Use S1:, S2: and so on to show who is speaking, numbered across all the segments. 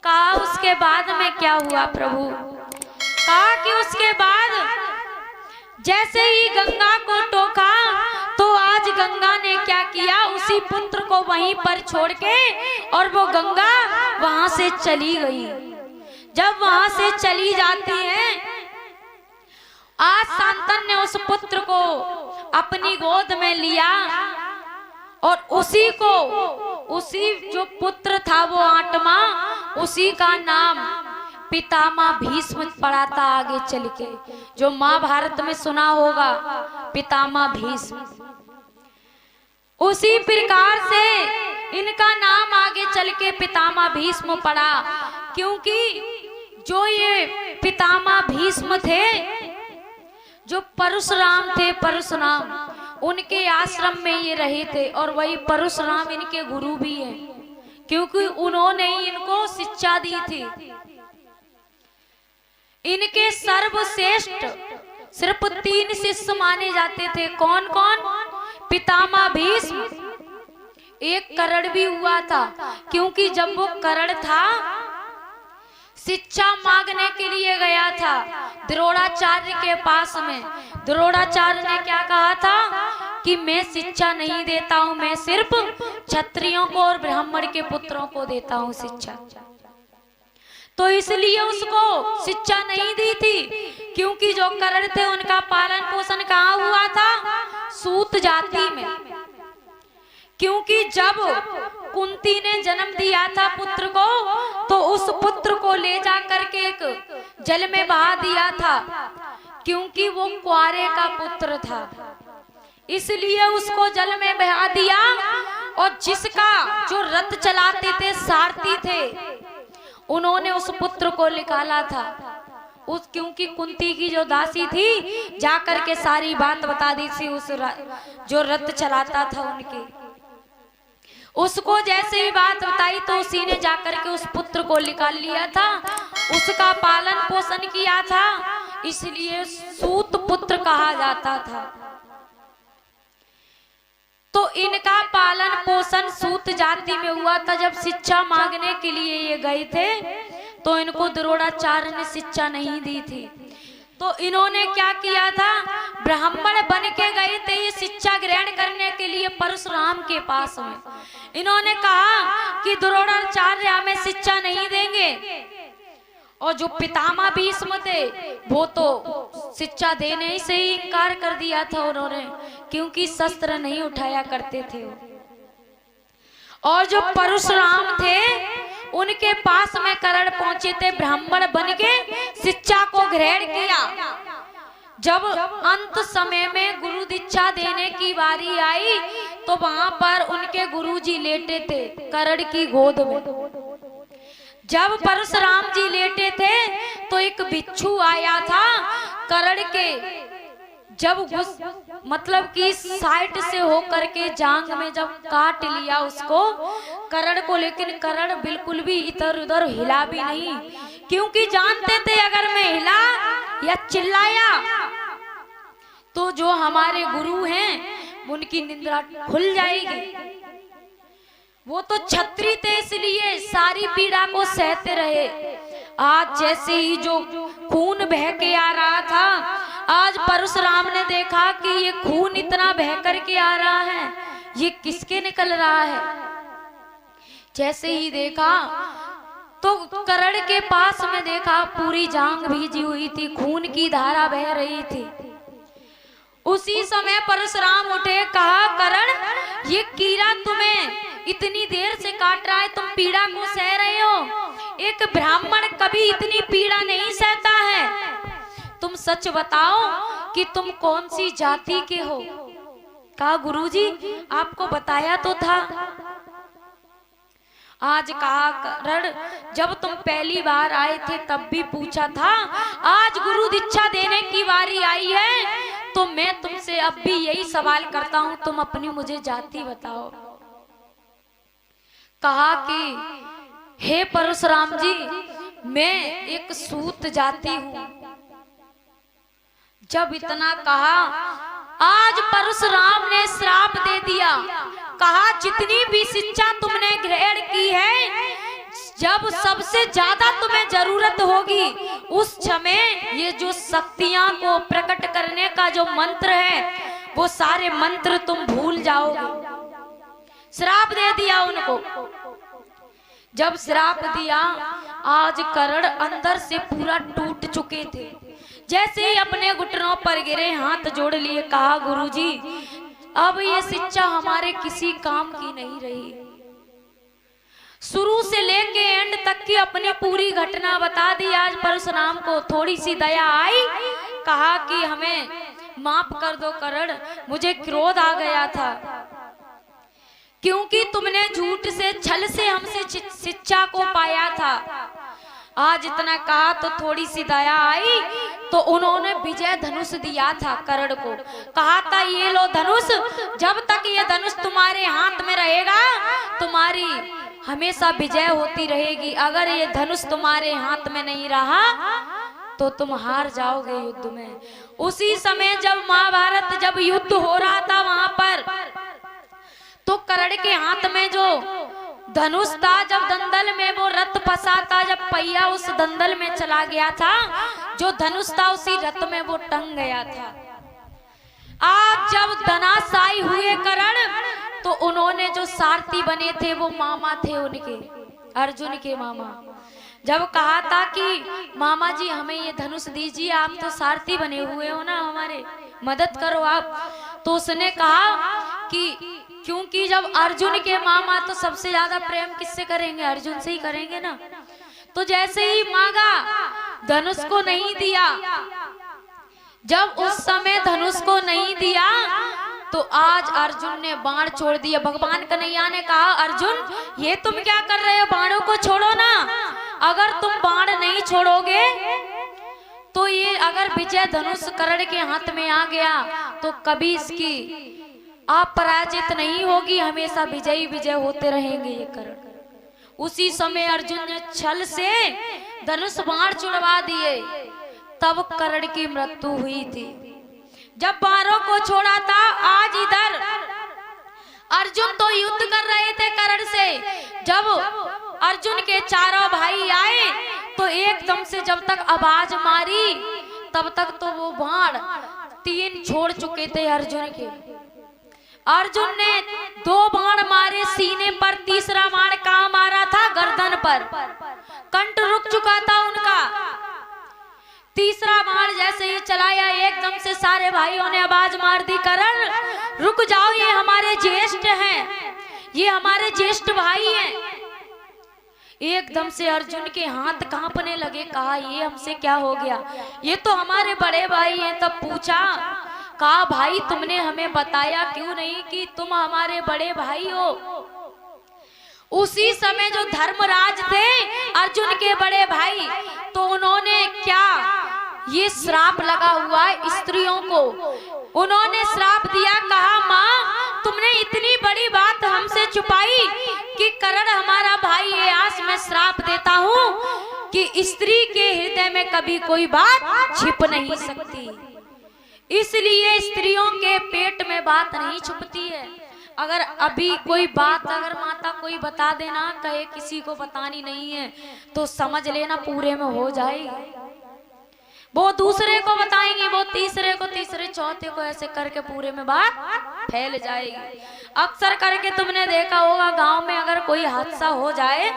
S1: कहा उसके बाद में क्या हुआ प्रभु? कहा कि उसके बाद जैसे ही गंगा को टोका तो आज गंगा ने क्या किया, उसी पुत्र को वहीं पर छोड़ के और वो गंगा वहां से चली गई। जब वहां से चली जाती है, आज शांतन ने उस पुत्र को अपनी गोद में लिया और उसी जो पुत्र था वो 8वां, उसी का नाम पितामह भीष्म पड़ा था। आगे चल के जो महाभारत में सुना होगा पितामह भीष्म, उसी प्रकार से इनका नाम आगे चल के पितामह भीष्म पड़ा। क्योंकि जो ये पितामह भीष्म थे, जो परशुराम थे, परशुराम उनके आश्रम में ये रहे थे और वही परशुराम इनके गुरु भी हैं, क्योंकि उन्होंने ही इनको शिक्षा दी थी। इनके सर्वश्रेष्ठ सिर्फ 3 शिष्य माने जाते थे। कौन कौन? पितामह भीष्म, एक करण भी हुआ था, क्योंकि जब वो करण था शिक्षा मांगने के लिए गया था द्रोणाचार्य के पास में। द्रोणाचार्य ने क्या कहा था कि मैं शिक्षा नहीं देता हूं, मैं सिर्फ क्षत्रियों को और ब्राह्मण के पुत्रों को देता हूं शिक्षा। तो इसलिए उसको शिक्षा नहीं दी थी, क्योंकि जो करण थे उनका पालन पोषण कहाँ हुआ था? सूत जाति में। क्योंकि जब कुंती ने जन्म दिया था पुत्र को, तो उस पुत्र को ले जा करके एक जल में बहा दिया था, क्योंकि वो कुंवारे का पुत्र था, इसलिए उसको जल में बहा दिया। और जिसका जो रथ चलाते थे, सारथी थे, उन्होंने उस पुत्र को निकाला था। क्योंकि कुंती की जो दासी थी जाकर के सारी बात बता दी थी उस जो रथ चलाता था उनके, उसको जैसे ही बात बताई तो उसी ने जाकर के उस पुत्र को निकाल लिया था, उसका पालन पोषण किया था, इसलिए सूत पुत्र कहा जाता था। तो इनका पालन पोषण सूत जाति में हुआ था। जब शिक्षा मांगने के लिए ये गए थे तो इनको द्रोणाचार्य ने शिक्षा नहीं दी थी, तो इन्होंने क्या किया था, ब्राह्मण बन के गए थे ये शिक्षा ग्रहण करने के लिए परशुराम के पास में। इन्होंने कहा कि द्रोणाचार्य हमें शिक्षा नहीं देंगे, और जो पितामह भीष्म थे वो तो शिक्षा देने से ही इनकार कर दिया था उन्होंने, क्योंकि शस्त्र नहीं उठाया करते थे। और जो परशुराम थे उनके पास में करण पहुंचे थे, ब्राह्मण बन के शिक्षा को ग्रहण किया। जब अंत समय में गुरु दीक्षा देने की बारी आई तो वहां पर उनके गुरुजी लेटे थे करण की गोद में। जब परशुराम जी लेटे थे तो एक बिच्छू आया था करण के, जब मतलब कि साइड से होकर के जांग में जब काट लिया उसको करण को, लेकिन करण बिल्कुल भी इधर उधर हिला भी नहीं, क्योंकि जानते थे अगर मैं हिला या चिल्लाया तो जो हमारे गुरु हैं उनकी निंद्रा खुल जाएगी। वो तो छत्री थे, इसलिए सारी पीड़ा को सहते रहे। आज जैसे ही जो खून बह के आ रहा था, आज परशुराम ने देखा कि ये खून इतना बह करके आ रहा है, ये किसके निकल रहा है। जैसे ही देखा तो करण के पास में देखा पूरी जांग भीजी हुई थी, खून की धारा बह रही थी। उसी समय परशुराम उठे, कहा करण ये कीड़ा तुम्हें इतनी देर से काट रहा है, तुम पीड़ा को सह रहे हो। एक ब्राह्मण कभी इतनी पीड़ा नहीं सहता है। तुम सच बताओ कि तुम कौन सी जाति के हो। कहा गुरुजी आपको बताया तो था। आज कहा करण जब तुम पहली बार आए थे तब भी पूछा था, आज गुरु दीक्षा देने की बारी आई है तो मैं तुमसे अब भी यही सवाल करता हूं, तुम अपनी मुझे जाति बताओ। कहा कि हे परशुराम जी मैं एक सूत जाति हूं। जब इतना कहा आज परशुराम ने श्राप दे दिया, कहा जितनी भी शिक्षा तुमने ग्रहण की है, जब सबसे ज्यादा तुम्हें जरूरत होगी उस समय ये जो शक्तियां को प्रकट करने का जो मंत्र है वो सारे मंत्र तुम भूल जाओगे। श्राप दे दिया उनको। जब श्राप दिया, आज करण अंदर से पूरा टूट चुके थे। जैसे ही अपने घुटनों पर गिरे, हाथ जोड़ लिए, कहा गुरुजी अब ये शिक्षा हमारे किसी काम की नहीं रही। शुरू से लेके एंड तक की अपनी पूरी घटना बता दी। आज परशुराम को थोड़ी सी दया आई, कहा कि हमें माफ कर दो करण, मुझे क्रोध आ गया था क्योंकि तुमने झूठ से, छल से हमसे शिक्षा को पाया था। आज इतना कहा तो थोड़ी सी दया आई, तो उन्होंने विजय धनुष दिया था करण को। कहा था ये लो धनुष, जब तक ये धनुष तुम्हारे हाथ में रहेगा तुम्हारी हमेशा विजय होती रहेगी। अगर ये धनुष तुम्हारे हाथ में नहीं रहा तो तुम हार जाओगे युद्ध में। उसी समय जब महाभारत जब युद्ध हो रहा था वहां पर, तो कर्ण के हाथ में जो धनुष था, जब दंदल में वो रथ फंसा था, जब पहिया उस दंदल में चला गया था, जो धनुष था उसी रथ में वो टंग गया था। आज जब धनाशायी हुए कर्ण, तो उन्होंने जो सारथी बने थे वो मामा थे उनके, अर्जुन के मामा। जब कहा था कि मामा जी हमें ये धनुष दीजिए, आप तो सारथी बने हुए हो ना, हमारे मदद करो आप। तो उसने कहा कि क्योंकि जब अर्जुन के मामा, तो सबसे ज्यादा प्रेम किससे करेंगे, अर्जुन से ही करेंगे ना। तो जैसे ही मांगा, धनुष को नहीं दिया। जब उस समय धनुष को नहीं दिया तो आज अर्जुन ने बाण छोड़ दिया। भगवान कन्हैया ने कहा अर्जुन ये तुम क्या कर रहे हो, बाणों को छोड़ो ना। अगर तुम बाण नहीं छोड़ोगे तो ये अगर विजय धनुष कर्ण के हाथ में आ गया तो कभी इसकी आप पराजित नहीं होगी, हमेशा विजयी विजय होते रहेंगे ये कर्ण। उसी समय अर्जुन ने छल से धनुष बाण छुड़वा दिए, तब कर्ण की मृत्यु हुई थी। जब बाणों को छोड़ा था, आज इधर अर्जुन तो युद्ध कर रहे थे कर्ण से। जब अर्जुन के चारों भाई आए तो एकदम से जब तक आवाज मारी तब तक तो वो बाण 3 छोड़ चुके थे अर्जुन के। अर्जुन ने 2 बाण मारे सीने पर, तीसरा बाण कहाँ मारा था, गर्दन पर, कंठ रुक चुका था उनका। तीसरा बाण जैसे ही चलाया, एकदम से सारे भाइयों ने आवाज मार दी कर्ण रुक जाओ, ये हमारे ज्येष्ठ हैं, ये हमारे ज्येष्ठ भाई हैं। एकदम से अर्जुन के हाथ कांपने लगे। कहा ये हमसे क्या हो गया, ये तो हमारे बड़े भाई हैं। तब पूछा, कहा भाई तुमने हमें बताया क्यों नहीं कि तुम हमारे बड़े भाई हो। उसी समय जो धर्मराज थे अर्जुन के बड़े भाई, तो उन्होंने क्या, ये श्राप लगा हुआ है स्त्रियों को, उन्होंने श्राप दिया। कहा माँ तुमने इतनी बड़ी बात हमसे छुपाई कि कर्ण हमारा भाई है। आज मैं श्राप देता हूँ कि स्त्री के हृदय में कभी कोई बात छिप नहीं सकती, इसलिए स्त्रियों के पेट में बात नहीं छुपती है। अगर अभी कोई बात अगर माता कोई बता देना, कहे किसी को बतानी नहीं है, तो समझ लेना पूरे में हो जाएगी। वो दूसरे को बताएंगी, वो तीसरे को, तीसरे चौथे को, ऐसे करके पूरे में बात फैल जाएगी। अक्सर करके तुमने देखा होगा गांव में अगर कोई हादसा हो जाए,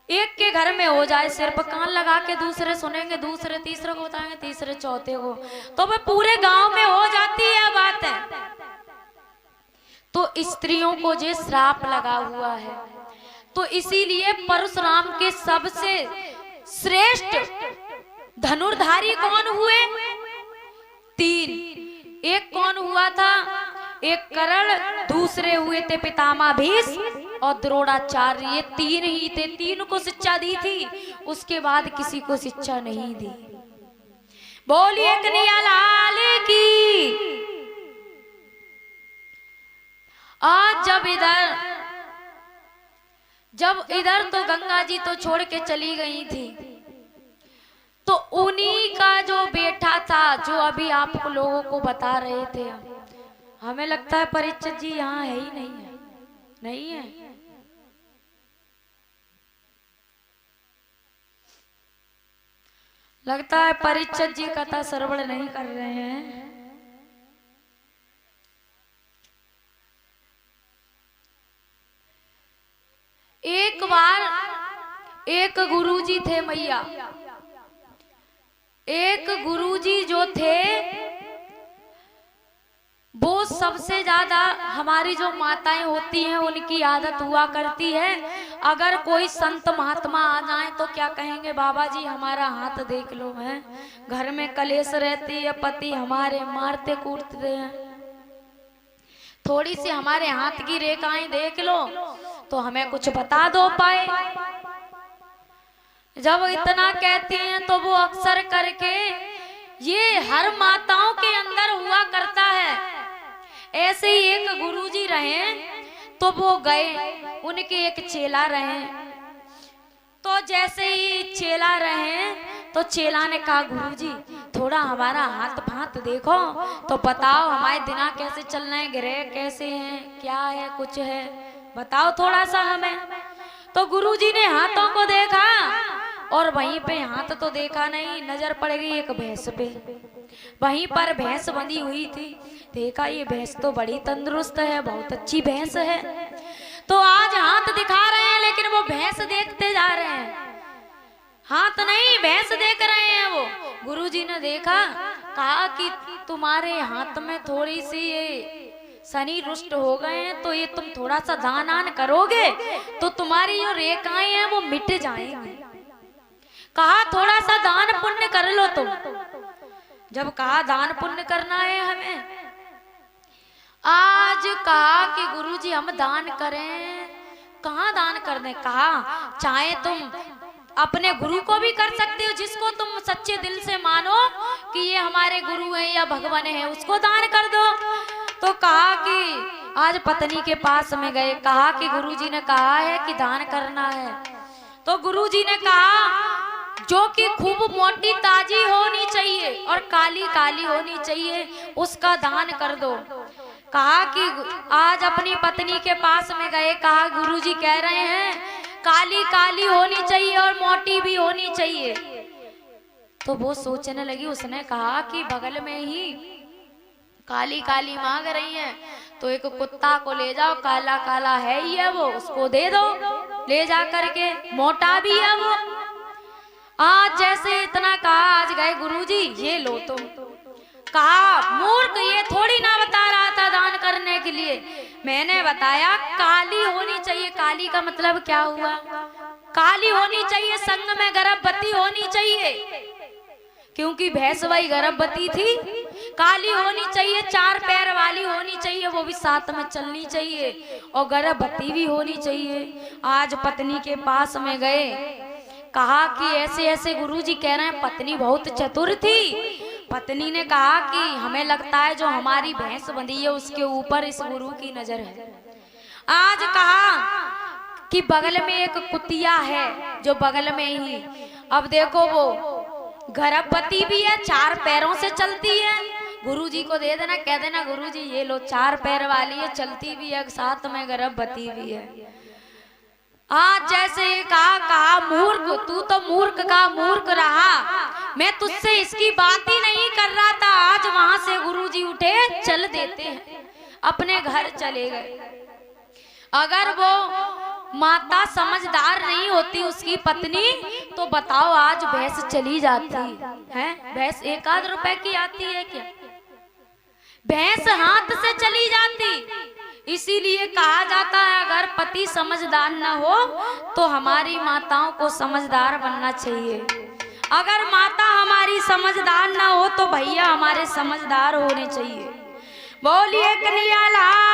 S1: एक के घर में हो जाए, सिर पर कान लगा के दूसरे सुनेंगे, दूसरे तीसरे को बताएंगे, तीसरे चौथे को, तो वह पूरे गांव में हो जाती है बात है। तो स्त्रियों को जो श्राप लगा हुआ है, तो इसीलिए परशुराम के सबसे श्रेष्ठ धनुर्धारी कौन हुए, 3। एक कौन हुआ था, एक कर्ण, दूसरे हुए थे पितामह भीष्म और द्रोणाचार्य। ये 3 ही थे, 3 को शिक्षा दी थी, उसके बाद किसी को शिक्षा नहीं दी। बोलिए कन्हैया लाल की। आज जब इधर तो गंगा जी तो छोड़ के चली गई थी, तो उन्हीं का जो बेटा था, जो अभी आप लोगों को बता रहे थे, हमें लगता है परीक्षित जी यहाँ है ही नहीं है, नहीं है। लगता है परिचय जी कथा श्रवण नहीं कर रहे हैं। एक बार एक गुरुजी थे मैया, एक गुरुजी जो थे वो सबसे ज्यादा हमारी जो माताएं होती हैं उनकी आदत हुआ करती है, अगर कोई संत महात्मा आ जाए तो क्या कहेंगे, बाबा जी हमारा हाथ देख लो। है घर में कलेश रहती है, पति हमारे मारते कूटते हैं, थोड़ी सी हमारे हाथ की रेखाएं देख लो तो हमें कुछ बता दो पाए। जब इतना कहती हैं तो वो अक्सर करके ये हर माताओं के अंदर हुआ करता है। ऐसे ही एक गुरुजी रहे तो वो गए, उनके एक चेला रहे, तो जैसे ही चेला रहे तो चेला ने कहा गुरुजी थोड़ा हमारा हाथ भात देखो तो बताओ हमारे दिना कैसे चल रहे हैं, ग्रह कैसे हैं, क्या है, कुछ है बताओ थोड़ा सा हमें। तो गुरुजी ने हाथों को देखा और वहीं पे हाथ तो देखा नहीं, नजर पड़ गई एक भैंस पे, वहीं पर भैंस बंधी हुई थी। देखा ये भैंस तो बड़ी तंदुरुस्त है, बहुत अच्छी भैंस है, तो आज हाथ दिखा रहे हैं लेकिन वो भैंस देखते जा रहे हैं, हाथ नहीं भैंस देख रहे हैं वो। गुरुजी ने देखा, कहा कि तुम्हारे हाथ में थोड़ी सी ये शनि रुष्ट हो गए हैं, तो ये तुम थोड़ा सा दान आन करोगे तो तुम्हारी जो रेखाएं हैं वो मिट जाएंगी। कहा थोड़ा सा दान पुण्य कर लो तुम। जब कहा दान पुण्य करना है हमें, आज कहा कि गुरुजी हम दान करें, कहाँ दान कर दें। कहा चाहे तुम अपने गुरु को भी कर सकते हो, जिसको तुम सच्चे दिल से मानो कि ये हमारे गुरु हैं या भगवान हैं, उसको दान कर दो। तो कहा कि आज पत्नी के पास में गए, कहा कि गुरुजी ने कहा है कि दान करना है, तो गुरुजी ने कहा जो कि खूब मोटी ताजी होनी चाहिए और काली काली होनी चाहिए उसका दान कर दो। कहा कि आज अपनी पत्नी के पास में गए, कहा गुरुजी कह रहे हैं काली काली होनी चाहिए और मोटी भी होनी चाहिए। तो वो सोचने लगी, उसने कहा कि बगल में ही काली काली मांग रही हैं तो एक कुत्ता को ले जाओ, काला काला है ही है वो, उसको दे दो ले जा करके, मोटा भी है वो। आज जैसे इतना कहा, आज गए गुरुजी ये लो तुम। कहा मूर्ख, ये थोड़ी ना बता रहा था दान करने के लिए, मैंने बताया काली होनी चाहिए। काली का मतलब क्या हुआ, काली होनी चाहिए, संग में गर्भवती होनी चाहिए, क्योंकि भैंस वही गर्भवती थी। काली होनी चाहिए, 4 पैर वाली होनी चाहिए, वो भी साथ में चलनी चाहिए और गर्भवती भी होनी चाहिए। आज पत्नी के पास में गए, कहा कि ऐसे ऐसे गुरुजी कह रहे हैं, पत्नी बहुत चतुर थी। पत्नी ने कहा कि हमें लगता है जो हमारी भैंस बंधी है उसके ऊपर इस गुरु की नजर है। आज कहा कि बगल में एक कुतिया है जो बगल में ही, अब देखो वो गर्भवती भी है, 4 पैरों से चलती है, गुरुजी को दे देना, कह देना गुरुजी ये लो 4 पैर वाली है, चलती भी है, साथ में गर्भवती भी है। आज जैसे कहा मूर्ख, तू तो मूर्ख का मूर्ख रहा, मैं तुझसे इसकी बात ही नहीं कर रहा था। आज वहां से गुरुजी उठे, चल देते हैं, अपने घर चले गए। अगर वो माता समझदार नहीं होती उसकी पत्नी, तो बताओ आज भैंस चली जाती है। भैंस 1 रुपए की आती है क्या, भैंस हाथ से चली जाती। इसीलिए कहा जाता है अगर पति समझदार न हो तो हमारी माताओं को समझदार बनना चाहिए, अगर माता हमारी समझदार न हो तो भैया हमारे समझदार होने चाहिए। बोलिए कन्हैया लाल।